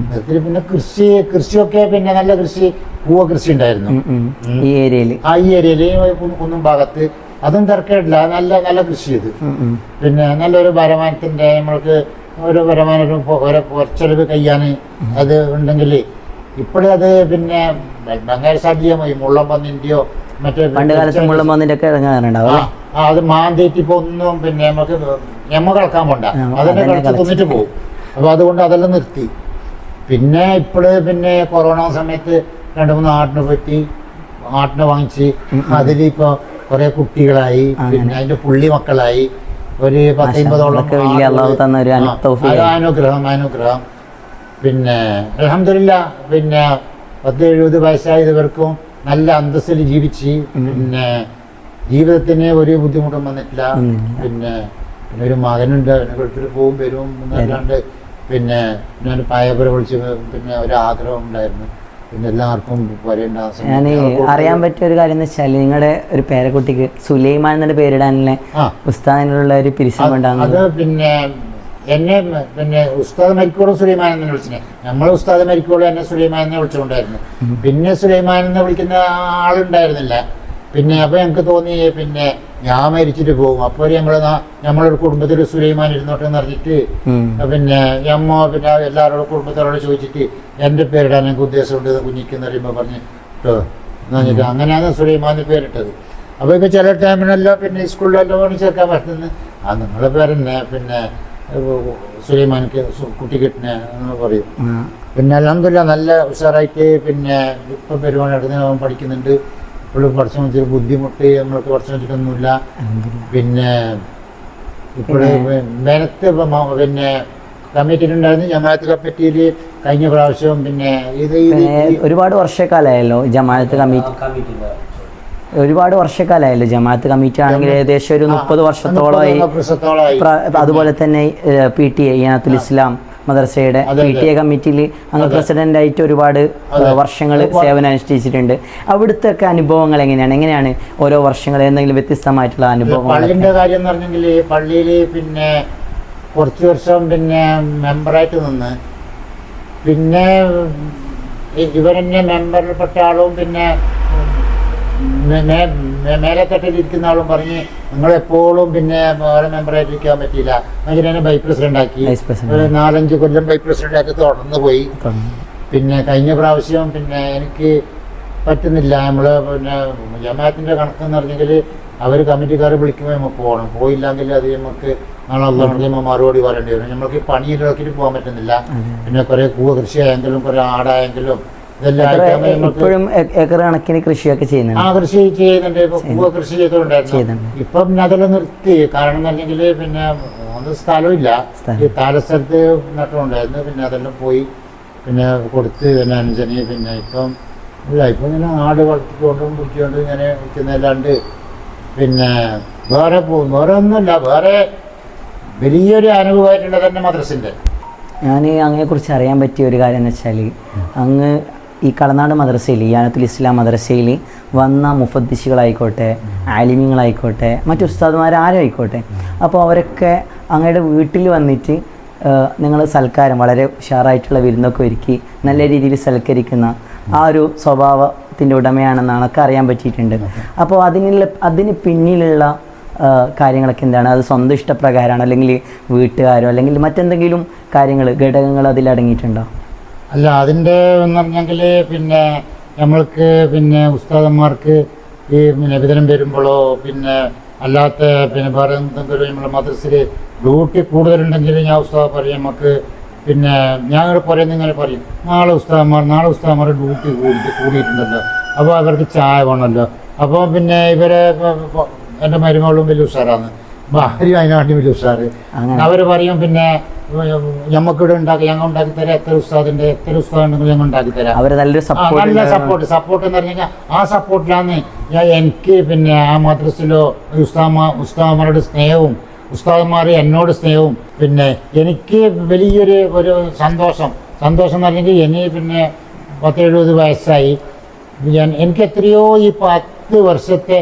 പിന്നെ കൃഷിയൊക്കെ പിന്നെ നല്ല പൂവ കൃഷി ഉണ്ടായിരുന്നു ഈ ഏരിയയിൽ. ഈ ഏരിയയിൽ കുന്നും ഭാഗത്ത് അതും തിരക്കേടില്ല. നല്ല കൃഷി ഇത്. പിന്നെ നല്ലൊരു വരുമാനത്തിന്റെ നമ്മൾക്ക് ഓരോ വരുമാനം കുറച്ചെലവ് കഴിയാൻ അത് ഉണ്ടെങ്കിൽ ഇപ്പോഴും അത് പിന്നെ ഭയങ്കര ശല്യമായി. മുള്ളം പന്നിന്റെയോ മറ്റേ പണ്ട് കാലത്ത് മുള്ളം പന്നിന്റെ ഒക്കെ ഇറങ്ങാറുണ്ടാവും. അത് മാന്തിയിട്ട് ഇപ്പൊ ഒന്നും പിന്നെ ഞമ്മ കളക്കാൻ പോണ്ട, അതിനെ കളിച്ച് തിന്നിട്ട് പോകും. അപ്പൊ അതുകൊണ്ട് അതെല്ലാം നിർത്തി. പിന്നെ ഇപ്പോഴ് പിന്നെ കൊറോണ സമയത്ത് 2-3 ആട്ടിനെ വാങ്ങിച്ച് അതിലിപ്പോ കുറെ കുട്ടികളായി. പിന്നെ അതിന്റെ പുള്ളി മക്കളായി. ഒരു 10-50ഓളം അനുഗ്രഹം. പിന്നെ അൽഹംദുലില്ലാ പിന്നെ 10-70 വയസ്സായവർക്കും നല്ല അന്തസ്സിൽ ജീവിച്ച് പിന്നെ ജീവിതത്തിന് ഒരു ബുദ്ധിമുട്ടും വന്നിട്ടില്ല. പിന്നെ ഒരു മകനുണ്ട്, ഗൾഫിൽ പോവും വരും എന്നല്ലാണ്ട് പിന്നെ ഞാൻ പായപുര വിളിച്ച് പിന്നെ ഒരു ആഗ്രഹം ഉണ്ടായിരുന്നു. പിന്നെ എല്ലാവർക്കും ഞാൻ അറിയാൻ പറ്റിയ ഒരു കാര്യം എന്ന് വെച്ചാൽ നിങ്ങളുടെ ഒരു പേരക്കുട്ടിക്ക് സുലൈമാൻ എന്നുള്ള പേരിടാനുള്ള ഉസ്താദിനുള്ള ഒരു പിരിശം ഉണ്ടാകും. അത് പിന്നെ എന്നെ പിന്നെ ഉസ്താദ് മരിക്കോളും സുലൈമാൻ എന്ന് വിളിച്ചിനെ. നമ്മൾ ഉസ്താദ് മരിക്കോളും എന്നെ സുലൈമാൻ എന്നെ വിളിച്ചുകൊണ്ടായിരുന്നു. പിന്നെ സുലൈമാൻ എന്ന് വിളിക്കുന്ന ആളുണ്ടായിരുന്നില്ല. പിന്നെ അപ്പൊ ഞങ്ങൾക്ക് തോന്നി പിന്നെ ഞാൻ മരിച്ചിട്ട് പോകും. അപ്പോൾ നമ്മളൊരു കുടുംബത്തിൽ സുലൈമാൻ ഇരുന്നോട്ടെ എന്ന് പറഞ്ഞിട്ട് പിന്നെ പിന്നെ എല്ലാവരോടും കുടുംബത്തോട് ചോദിച്ചിട്ട് എൻ്റെ പേരിടാൻ എനിക്ക് ഉദ്ദേശമുണ്ട് കുഞ്ഞിക്കെന്ന് പറയുമ്പോൾ പറഞ്ഞു കേട്ടോ എന്ന് പറഞ്ഞിട്ട് അങ്ങനെയാണ് സുലൈമാൻ്റെ പേരിട്ടത്. അപ്പോൾ ഇപ്പോൾ ചില ടൈമിനെല്ലാം പിന്നെ സ്കൂളിലെല്ലാം ചേർക്കാൻ പറ്റുന്നത് നിങ്ങളുടെ പേരെന്നെ പിന്നെ സുലൈമാനിക്ക് കുട്ടി കിട്ടുന്ന എന്ന് പറയും. പിന്നെ അൽഹംദുലില്ലാ നല്ല ഉഷാറായിട്ട് പിന്നെ ഇപ്പം പെരുമാറി നടന്ന് അവൻ പഠിക്കുന്നുണ്ട്. ഇപ്പോഴും പഠിച്ചു വെച്ചിട്ട് ബുദ്ധിമുട്ട് നമ്മൾക്ക് പഠിച്ചു വെച്ചിട്ടൊന്നുമില്ല. പിന്നെ ഇപ്പോഴും മേനത്ത് പിന്നെ കമ്മിറ്റിയിലുണ്ടായിരുന്നു ജമാഅത്ത് കമ്മിറ്റിയിൽ കഴിഞ്ഞ പ്രാവശ്യം. പിന്നെ ഒരുപാട് വർഷക്കാലമായല്ലോ ജമാഅത്ത് കമ്മിറ്റി, ഒരുപാട് വർഷക്കാലമായല്ലോ ജമാഅത്ത് കമ്മിറ്റി ആണെങ്കിൽ ഏകദേശം ഒരു 30 വർഷത്തോളമായി. അതുപോലെ തന്നെ PTA ഇനാത്തുൽ ഇസ്ലാം മദ്രസയുടെ PTA കമ്മിറ്റിയിൽ അങ്ങ് പ്രസിഡൻ്റായിട്ട് ഒരുപാട് വർഷങ്ങൾ സേവനം അനുഷ്ഠിച്ചിട്ടുണ്ട്. അവിടുത്തെ ഒക്കെ അനുഭവങ്ങൾ എങ്ങനെയാണ് ഓരോ വർഷങ്ങൾ എന്തെങ്കിലും വ്യത്യസ്തമായിട്ടുള്ള അനുഭവങ്ങൾ? പള്ളിൻ്റെ കാര്യം എന്ന് പറഞ്ഞെങ്കിൽ പള്ളിയിൽ പിന്നെ കുറച്ച് വർഷം പിന്നെ മെമ്പറായിട്ട് നിന്ന് പിന്നെ ഇവരെന്നെ മെമ്പറിൽപ്പെട്ട ആളും പിന്നെ മേലെത്തട്ടിലിരിക്കുന്ന ആളും പറഞ്ഞ് നിങ്ങളെപ്പോഴും പിന്നെ വേറെ മെമ്പറായിട്ട് ഇരിക്കാൻ പറ്റിയില്ല. അങ്ങനെ വൈസ് പ്രസിഡന്റ് ആക്കി. ഒരു 4-5 കൊല്ലം വൈസ് പ്രസിഡന്റായിട്ട് തുടർന്ന് പോയി. പിന്നെ കഴിഞ്ഞ പ്രാവശ്യം പിന്നെ എനിക്ക് പറ്റുന്നില്ല. നമ്മൾ പിന്നെ ജമാഅത്തിൻ്റെ കണക്കെന്ന് പറഞ്ഞെങ്കിൽ അവർ കമ്മിറ്റിക്കാരെ വിളിക്കുമ്പോൾ നമുക്ക് പോകണം. പോയില്ലെങ്കിൽ അത് നമുക്ക് നാളെ അള്ളാഹ് മറുപടി പറയേണ്ടി വരും. നമ്മൾക്ക് പണിയിലാക്കിയിട്ട് പോകാൻ പറ്റുന്നില്ല. പിന്നെ കുറേ കൂവ കൃഷിയായെങ്കിലും കുറേ ആടായെങ്കിലും ഇപ്പോഴും ഏക്കർ കണക്കിന് കൃഷിയൊക്കെ ചെയ്യുന്നുണ്ട്. കൃഷി ചെയ്യുന്നുണ്ട്. ഇപ്പൊ പൂവ കൃഷി ചെയ്തുകൊണ്ടായിരുന്നു. ഇപ്പം അതെല്ലാം നിർത്തി. കാരണം എന്ന് പറഞ്ഞെങ്കിൽ പിന്നെ ഒന്നും സ്ഥലമില്ല. ഈ താലസ്ഥലത്ത് നട്ടുണ്ടായിരുന്നു. പിന്നെ അതെല്ലാം പോയി പിന്നെ കൊടുത്ത് പിന്നെ അനുജന് പിന്നെ ഇപ്പം ഇങ്ങനെ ആട് വളർത്തിക്കൊണ്ടും പിടിച്ചുകൊണ്ടും ഇങ്ങനെ നിൽക്കുന്നതല്ലാണ്ട് പിന്നെ വേറെ ഒന്നുമില്ല. വേറെ വലിയൊരു അനുഭവമായിട്ടുള്ളത് തന്നെ മദ്രസിൻ്റെ. ഞാൻ അങ്ങയെക്കുറിച്ച് അറിയാൻ പറ്റിയ ഒരു കാര്യം എന്ന് വെച്ചാൽ അങ്ങ് ഈ കളനാട് മദ്രസയിൽ ഇനാത്തുൽ ഇസ്ലാം മദ്രസയിൽ വന്ന മുഫദ്ദിശുകളായിക്കോട്ടെ ആലിമ്യങ്ങളായിക്കോട്ടെ മറ്റു ഉസ്താദുമാരും ആയിക്കോട്ടെ, അപ്പോൾ അവരൊക്കെ അങ്ങയുടെ വീട്ടിൽ വന്നിട്ട് നിങ്ങൾ സൽക്കാരം വളരെ ഉഷാറായിട്ടുള്ള വിരുന്നൊക്കെ ഒരുക്കി നല്ല രീതിയിൽ സൽക്കരിക്കുന്ന ആ ഒരു സ്വഭാവത്തിൻ്റെ ഉടമയാണെന്നാണൊക്കെ അറിയാൻ പറ്റിയിട്ടുണ്ട്. അപ്പോൾ അതിന് പിന്നിലുള്ള കാര്യങ്ങളൊക്കെ എന്താണ്? അത് സ്വന്തം ഇഷ്ടപ്രകാരമാണോ അല്ലെങ്കിൽ വീട്ടുകാരോ അല്ലെങ്കിൽ മറ്റെന്തെങ്കിലും ഘടകങ്ങൾ അതിലടങ്ങിയിട്ടുണ്ടോ? അല്ല, അതിൻ്റെ എന്ന് പറഞ്ഞെങ്കിൽ പിന്നെ നമ്മൾക്ക് പിന്നെ ഉസ്താദന്മാർക്ക് ഈ നബിദിനം വരുമ്പോഴോ പിന്നെ അല്ലാത്ത പിന്നെ വേറെ എന്തെങ്കിലും നമ്മുടെ മദ്രസയിൽ ഡ്യൂട്ടി കൂടുതലുണ്ടെങ്കിൽ ഞാൻ ഉസ്താദ് പറയും നമുക്ക് പിന്നെ ഞങ്ങൾ പറയുന്നത് ഇങ്ങനെ പറയും നാളെ ഉസ്താദന്മാർ ഡ്യൂട്ടി കൂടിയിട്ടുണ്ടല്ലോ, അപ്പോൾ അവർക്ക് ചായ വേണമല്ലോ. അപ്പോൾ പിന്നെ ഇവരെ എൻ്റെ മരുമകളും വലിയ ഉഷാറാണ്, ഭാര്യ അതിനാട്ടി വലിയ ഉഷാറ്. അവർ പറയും പിന്നെ ഞമ്മക്കിവിടെ ഞങ്ങൾ ഉണ്ടാക്കി തരാം, എത്ര ഉസ്താദുണ്ടെങ്കിൽ ഞങ്ങൾ ഉണ്ടാക്കി തരാം. നല്ല സപ്പോർട്ട് എന്ന് പറഞ്ഞു കഴിഞ്ഞാൽ ആ സപ്പോർട്ടിലാണ് എനിക്ക് പിന്നെ ആ മദ്രസിലോ ഉസ്താദന്മാരുടെ സ്നേഹവും ഉസ്താദന്മാർ എന്നോട് സ്നേഹവും പിന്നെ എനിക്ക് ഒരു സന്തോഷം എന്ന് പറഞ്ഞെങ്കിൽ എനിക്ക് പിന്നെ 10-70 വയസ്സായി. എനിക്ക് എത്രയോ ഈ 10 വർഷത്തെ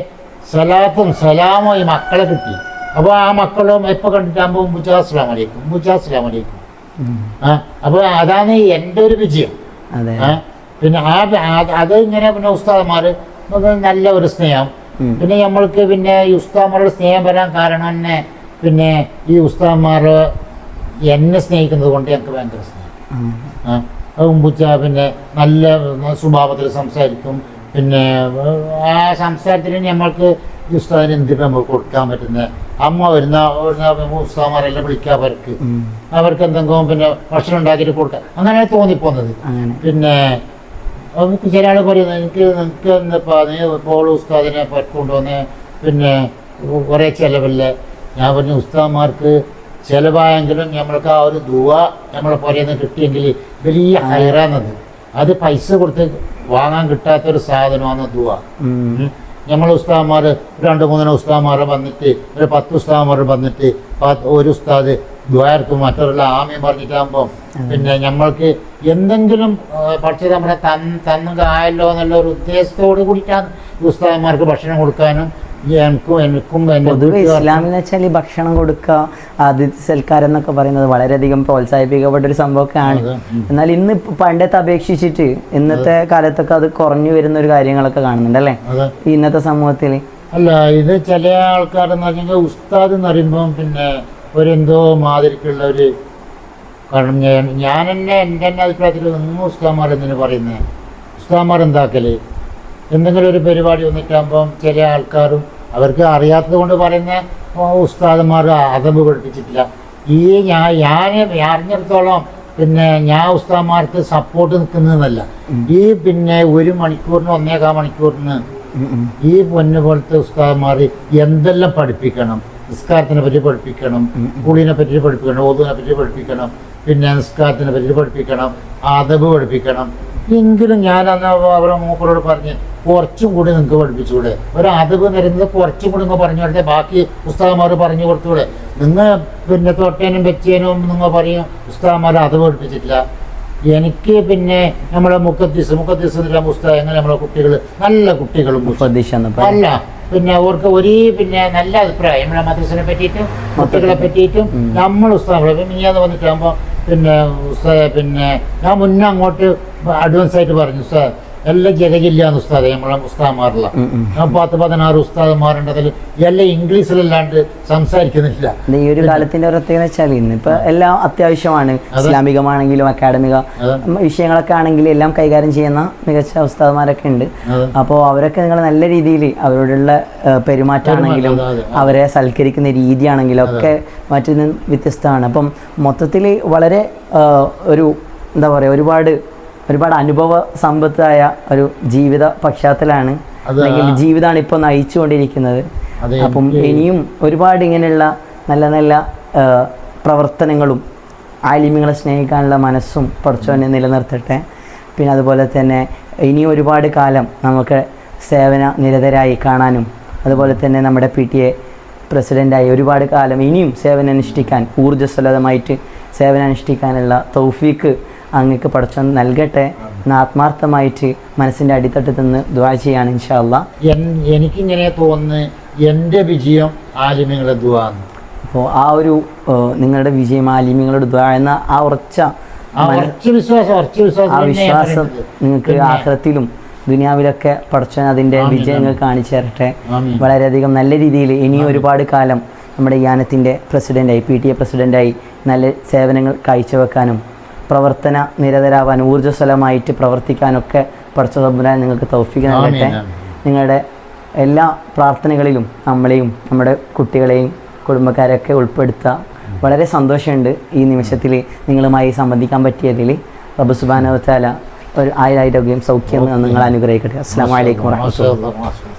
സലാത്തും സലാമോ ഈ മക്കളെ കിട്ടി. അപ്പോൾ ആ മക്കളും എപ്പോൾ കണ്ടിട്ടാകുമ്പോൾ മുജാസ്ലാം അലൈക്കും. അപ്പോൾ അതാണ് എൻ്റെ ഒരു വിജയം. പിന്നെ അത് ഇങ്ങനെ പിന്നെ ഉസ്താദന്മാർ നല്ല ഒരു സ്നേഹം. പിന്നെ നമ്മൾക്ക് പിന്നെ ഈ ഉസ്താദന്മാരുടെ സ്നേഹം വരാൻ കാരണം തന്നെ പിന്നെ ഈ ഉസ്താദന്മാർ എന്നെ സ്നേഹിക്കുന്നത് കൊണ്ട് എനിക്ക് ഭയങ്കര സ്നേഹം. പിന്നെ നല്ല സ്വഭാവത്തിൽ സംസാരിക്കും. പിന്നെ ആ സംസാരത്തിന് നമ്മൾക്ക് ഈ ഉസ്താദിന് എന്തിനും നമുക്ക് കൊടുക്കാൻ പറ്റുന്നത്. അമ്മ വരുന്ന ഉസ്താദന്മാരെല്ലാം വിളിക്കുക, അവർക്ക് എന്തെങ്കിലും പിന്നെ ഭക്ഷണം ഉണ്ടാക്കിയിട്ട് കൊടുക്കുക, അങ്ങനെ തോന്നിപ്പോകുന്നത്. പിന്നെ ചില ആൾ പറയുന്നത് നിങ്ങൾക്ക് എന്താ നീ ഇപ്പോൾ ഉസ്താദിനെ കൊണ്ടുവന്ന് പിന്നെ കുറേ ചിലവല്ലേ. ഞാൻ പറഞ്ഞു ഉസ്താദന്മാർക്ക് ചിലവായെങ്കിലും നമ്മൾക്ക് ആ ഒരു ദുആ നമ്മളെ പുറയുന്ന കിട്ടിയെങ്കിൽ വലിയ ഹൈറാന്നത്. അത് പൈസ കൊടുത്ത് വാങ്ങാൻ കിട്ടാത്തൊരു സാധനമാണ് ദുആ. നമ്മൾ ഉസ്താദന്മാർ 2-3 ഉസ്താദന്മാർ വന്നിട്ട് ഒരു 10 ഉസ്താദന്മാർ വന്നിട്ട് ഒരു ഉസ്താദ് ദ്വാരക്കും മറ്റൊരെല്ലാം ആമയും പറഞ്ഞിട്ടാകുമ്പോൾ പിന്നെ നമ്മൾക്ക് എന്തെങ്കിലും പഠിച്ചത് നമ്മളെ തന്നുകായല്ലോ എന്നുള്ള ഒരു ഉദ്ദേശത്തോട് കൂടിയിട്ടാണ് ഉസ്താദന്മാർക്ക് ഭക്ഷണം കൊടുക്കാനും എനിക്കും പൊതുവെ ഇസ്ലാമിൽ വെച്ചാൽ ഈ ഭക്ഷണം കൊടുക്കുക, അതിഥി സൽക്കാരം എന്നൊക്കെ പറയുന്നത് വളരെയധികം പ്രോത്സാഹിപ്പിക്കപ്പെട്ട ഒരു സംഭവമൊക്കെയാണ്. എന്നാൽ ഇന്ന് പണ്ടത്തെ അപേക്ഷിച്ചിട്ട് ഇന്നത്തെ കാലത്തൊക്കെ അത് കുറഞ്ഞു വരുന്ന ഒരു കാര്യങ്ങളൊക്കെ കാണുന്നുണ്ട് അല്ലേ? ഇന്നത്തെ സമൂഹത്തിൽ അല്ല ഇത് ചില ആൾക്കാരെന്ന് പറഞ്ഞെങ്കിൽ ഉസ്താദ് എന്ന് പറയുമ്പം പിന്നെ ഒരെന്തോ മാതിരിക്കുള്ള ഒരു കാരണം ഞാൻ തന്നെ എൻ്റെ തന്നെ അഭിപ്രായത്തിൽ ഒന്നും ഉസ്താദ്മാർ എന്തിനു പറയുന്നത് ഉസ്താദ്മാർ എന്താക്കല് എന്തെങ്കിലും ഒരു പരിപാടി വന്നിട്ടാകുമ്പം ചില ആൾക്കാരും അവർക്ക് അറിയാത്തത് കൊണ്ട് പറയുന്ന ഉസ്താദന്മാർ അതമ്പ് പഠിപ്പിച്ചിട്ടില്ല. ഈ ഞാൻ അറിഞ്ഞിടത്തോളം പിന്നെ ഞാൻ ഉസ്താദ്മാർക്ക് സപ്പോർട്ട് നിൽക്കുന്നതല്ല. ഈ പിന്നെ 1 മണിക്കൂറിന് 1.25 മണിക്കൂറിന് ഈ പൊന്നു പോലത്തെ ഉസ്താദ്മാർ എന്തെല്ലാം പഠിപ്പിക്കണം, നിസ്കാരത്തിനെ പറ്റി പഠിപ്പിക്കണം, കുളിനെ പറ്റി പഠിപ്പിക്കണം, ഓതുവിനെ പറ്റി പഠിപ്പിക്കണം, പിന്നെ നിസ്കാരത്തിനെ പറ്റി പഠിപ്പിക്കണം, അതബ് പഠിപ്പിക്കണം. എങ്കിലും ഞാനന്ന് അവരുടെ മൂപ്പരോട് പറഞ്ഞ് കുറച്ചും കൂടി നിങ്ങൾക്ക് പഠിപ്പിച്ചുകൂടെ, ഒരു അതബ് നിരന്നത് കുറച്ചും കൂടി നിങ്ങൾ പറഞ്ഞു കൊടുത്തേ, ബാക്കി ഉസ്താദ്മാർ പറഞ്ഞു കൊടുത്തൂടെ. നിങ്ങൾ പിന്നെ തൊട്ടേനും വെച്ചേനും നിങ്ങൾ പറയും ഉസ്താദ്മാർ അതബ് പഠിപ്പിച്ചിട്ടില്ല. എനിക്ക് പിന്നെ നമ്മളെ മുഖദ്ദീസ് ഉസ്താദ് എങ്ങനെ നമ്മളെ കുട്ടികൾ നല്ല കുട്ടികളും അല്ല പിന്നെ അവർക്ക് പിന്നെ നല്ല അഭിപ്രായം നമ്മളെ മദ്രസിനെ പറ്റിയിട്ടും കുട്ടികളെ പറ്റിയിട്ടും നമ്മൾ ഉസ്താദ് മിനിയാന്ന് വന്നിട്ടാകുമ്പോൾ പിന്നെ ഉസ്താദ് പിന്നെ ഞാൻ മുന്നേ അങ്ങോട്ട് അഡ്വാൻസ് ആയിട്ട് പറഞ്ഞു ഉസ്താദ് എല്ലാം ജഗജില്ലാന്ന് ഉസ്താദ് നമ്മളെ ഉസ്താദ്മാരില്ല. ഞാൻ 10-16 ഉസ്താദ്മാരുണ്ടതിൽ എല്ലാം ഇംഗ്ലീഷിലല്ലാണ്ട് സംസാരിക്കുന്നില്ല. ഈ ഒരു കാലത്തിന്റെ പ്രത്യേകത വെച്ചാൽ ഇന്നിപ്പോ എല്ലാം അത്യാവശ്യമാണ്. ഇസ്ലാമികമാണെങ്കിലും അക്കാഡമിക വിഷയങ്ങളൊക്കെ ആണെങ്കിലും എല്ലാം കൈകാര്യം ചെയ്യുന്ന മികച്ച ഉസ്താദ്മാരൊക്കെ ഉണ്ട്. അപ്പോൾ അവരൊക്കെ നിങ്ങൾ നല്ല രീതിയിൽ അവരോടുള്ള പെരുമാറ്റമാണെങ്കിലും അവരെ സൽക്കരിക്കുന്ന രീതിയാണെങ്കിലും ഒക്കെ മറ്റു വ്യത്യസ്തമാണ്. അപ്പം മൊത്തത്തിൽ വളരെ ഒരു എന്താ പറയുക ഒരുപാട് അനുഭവ സമ്പത്തായ ഒരു ജീവിത പശ്ചാത്തലമാണ്, അല്ലെങ്കിൽ ജീവിതമാണ് ഇപ്പോൾ നയിച്ചുകൊണ്ടിരിക്കുന്നത്. അപ്പം ഇനിയും ഒരുപാട് ഇങ്ങനെയുള്ള നല്ല നല്ല പ്രവർത്തനങ്ങളും ആലിമ്യങ്ങളെ സ്നേഹിക്കാനുള്ള മനസ്സും പഠിച്ചവനെ നിലനിർത്തട്ടെ. പിന്നെ അതുപോലെ തന്നെ ഇനിയും ഒരുപാട് കാലം നമുക്ക് സേവന നിരതരായി കാണാനും അതുപോലെ തന്നെ നമ്മുടെ PTA പ്രസിഡൻ്റായി ഒരുപാട് കാലം ഇനിയും സേവനമനുഷ്ഠിക്കാൻ ഊർജ്ജസ്വലതമായിട്ട് സേവനമനുഷ്ഠിക്കാനുള്ള തൗഫീക്ക് അങ്ങക്ക് പഠിച്ചവൻ നൽകട്ടെ എന്ന് ആത്മാർത്ഥമായിട്ട് മനസ്സിൻ്റെ അടിത്തട്ടിൽ നിന്ന് ദുആ ചെയ്യാണ് ഇൻഷാ അല്ലാഹ്. എനിക്കിങ്ങനെ തോന്നുന്നു എൻ്റെ വിജയം ആലിമ്യങ്ങളുടെ ദുആ. അപ്പോൾ ആ ഒരു നിങ്ങളുടെ വിജയം ആലിമ്യങ്ങളുടെ ദുആ എന്ന ആ ഉറച്ച വിശ്വാസം നിങ്ങൾക്ക് ആഖിറത്തിലും ദുനിയാവിലൊക്കെ പഠിച്ചവൻ അതിൻ്റെ വിജയങ്ങൾ കാണിച്ചു തരട്ടെ. വളരെയധികം നല്ല രീതിയിൽ ഇനിയും ഒരുപാട് കാലം നമ്മുടെ യാനത്തിൻ്റെ പ്രസിഡൻ്റായി PTA പ്രസിഡൻ്റായി നല്ല സേവനങ്ങൾ കാഴ്ചവെക്കാനും പ്രവർത്തന നിരതരാവാൻ ഊർജ്ജസ്വലമായിട്ട് പ്രവർത്തിക്കാനൊക്കെ പഠിച്ച തമ്പുരാൻ നിങ്ങൾക്ക് തൗഫീഖ് നൽകട്ടെ. നിങ്ങളുടെ എല്ലാ പ്രാർത്ഥനകളിലും നമ്മളെയും നമ്മുടെ കുട്ടികളെയും കുടുംബക്കാരെയൊക്കെ ഉൾപ്പെടുത്തുക. വളരെ സന്തോഷമുണ്ട് ഈ നിമിഷത്തിൽ നിങ്ങളുമായി സംബന്ധിക്കാൻ പറ്റിയതിൽ. റബ്ബ് സുബ്ഹാനഹു വ തആല ഒരു ആയിരായിരം സൗഖ്യം നിങ്ങൾ അനുഗ്രഹിക്കട്ടെ. അസ്സലാമു അലൈക്കും വറഹ്മത്തുള്ളാഹി.